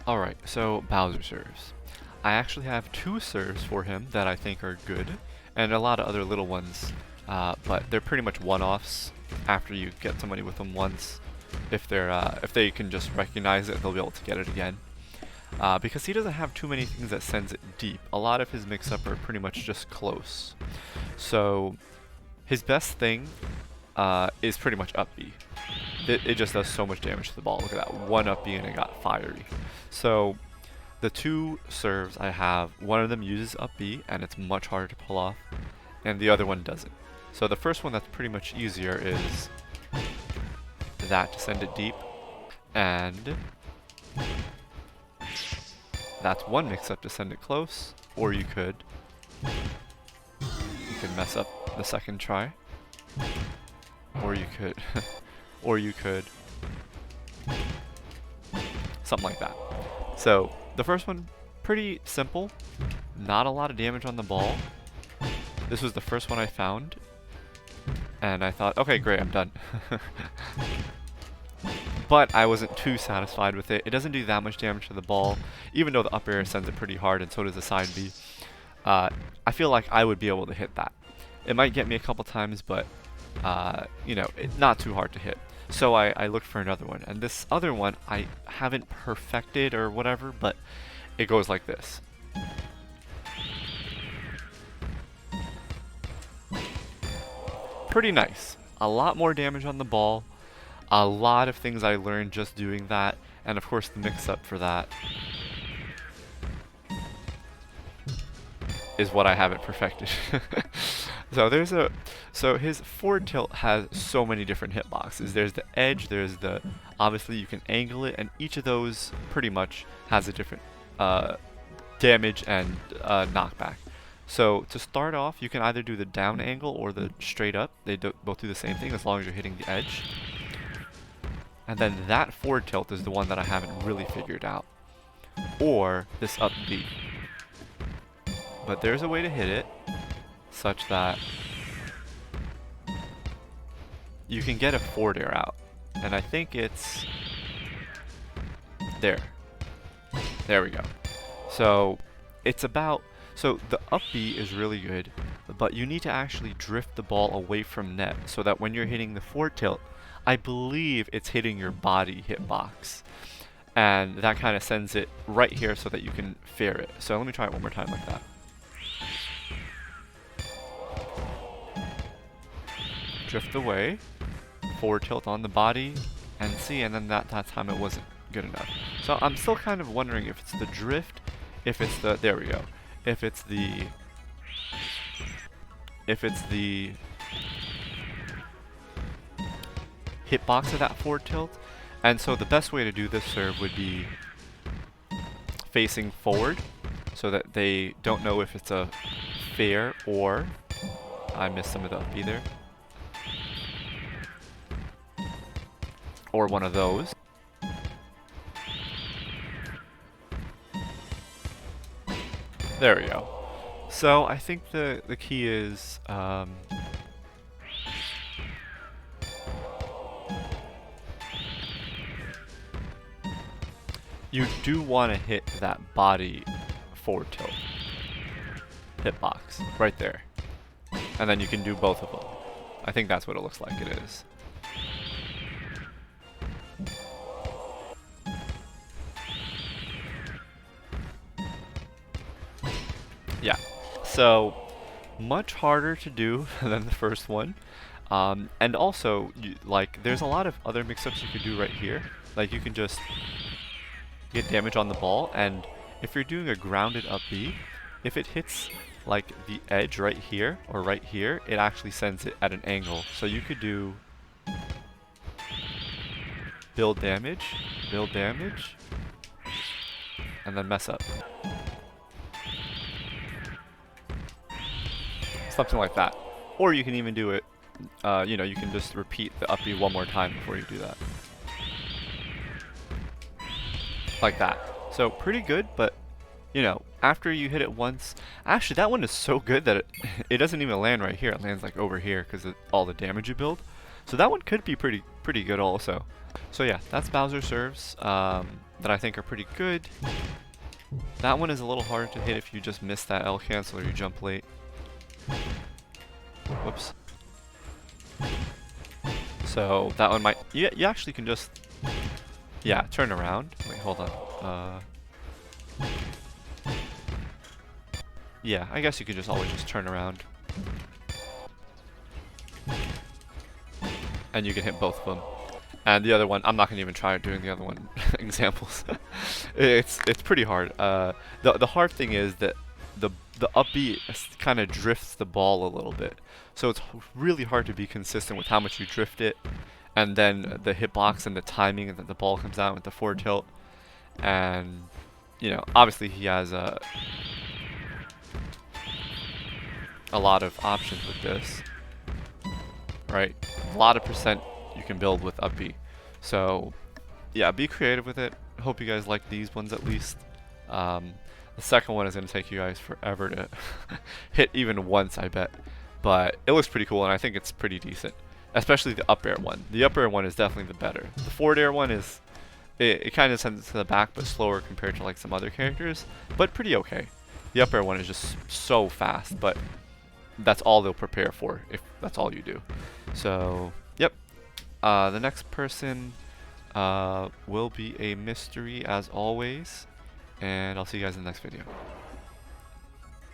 Alright, so Bowser serves. I actually have two serves for him that I think are good, and a lot of other little ones, but they're pretty much one-offs. After you get somebody with them once, if they can just recognize it, they'll be able to get it again. Because he doesn't have too many things that sends it deep. A lot of his mix-up are pretty much just close. So his best thing is pretty much up B. It just does so much damage to the ball. Look at that, one up B and it got fiery. So the two serves I have, one of them uses up B and it's much harder to pull off, and the other one doesn't. So the first one that's pretty much easier is that to send it deep, and that's one mix-up to send it close, or you could mess up the second try, or you could or you could something like that. So the first one, pretty simple, not a lot of damage on the ball. This was the first one I found, and I thought, okay, great, I'm done. But I wasn't too satisfied with it. It doesn't do that much damage to the ball, even though the up air sends it pretty hard, and so does the side B. I feel like I would be able to hit that. It might get me a couple times, but you know, it's not too hard to hit. So I looked for another one, and this other one I haven't perfected or whatever, but it goes like this. Pretty nice. A lot more damage on the ball. A lot of things I learned just doing that, and of course the mix-up for that is what I haven't perfected. So his forward tilt has so many different hitboxes. There's the edge, there's the, obviously you can angle it, and each of those pretty much has a different damage and knockback. So to start off, you can either do the down angle or the straight up. They both do the same thing as long as you're hitting the edge. And then that forward tilt is the one that I haven't really figured out. Or this up B. But there's a way to hit it such that you can get a forward air out. And I think it's there. There we go. So it's about, so the up B is really good, but you need to actually drift the ball away from net so that when you're hitting the forward tilt, I believe it's hitting your body hitbox. And that kind of sends it right here so that you can fair it. So let me try it one more time like that. Drift away, forward tilt on the body, and see, and then that time it wasn't good enough. So I'm still kind of wondering if it's the drift, if it's the, there we go, if it's the hitbox of that forward tilt. And so the best way to do this serve would be facing forward so that they don't know if it's a fair or, I missed some of the up B there, or one of those. There we go. So I think the key is you do want to hit that body forward tilt hitbox right there, and then you can do both of them. I think that's what it looks like it is. Yeah, so much harder to do than the first one, and also like there's a lot of other mix-ups you could do right here. Like you can just get damage on the ball, and if you're doing a grounded up B, if it hits like the edge right here or right here, it actually sends it at an angle. So you could do build damage, and then mess up. Something like that. Or you can even do it, you know, you can just repeat the up B one more time before you do that. Like that. So pretty good, but you know, after you hit it once, actually that one is so good that it doesn't even land right here. It lands like over here because of all the damage you build. So that one could be pretty good also. So yeah, that's Bowser serves. that I think are pretty good. That one is a little hard to hit if you just miss that L cancel or you jump late. Whoops. So that one might, you actually can just, yeah, turn around. Wait, hold on. Yeah, I guess you could just always just turn around. And you can hit both of them. And the other one, I'm not gonna even try doing the other one examples. it's pretty hard. The hard thing is that the up B kind of drifts the ball a little bit, so it's really hard to be consistent with how much you drift it, and then the hitbox and the timing, and that the ball comes out with the forward tilt. And you know, obviously he has a lot of options with this, right? A lot of percent you can build with up B. So yeah, be creative with it. Hope you guys like these ones at least. The second one is going to take you guys forever to hit even once, I bet. But it looks pretty cool, and I think it's pretty decent. Especially the up air one. The up air one is definitely the better. The forward air one is, it kind of sends it to the back, but slower compared to like some other characters. But pretty okay. The up air one is just so fast, but that's all they'll prepare for if that's all you do. So, yep. The next person will be a mystery as always, and I'll see you guys in the next video.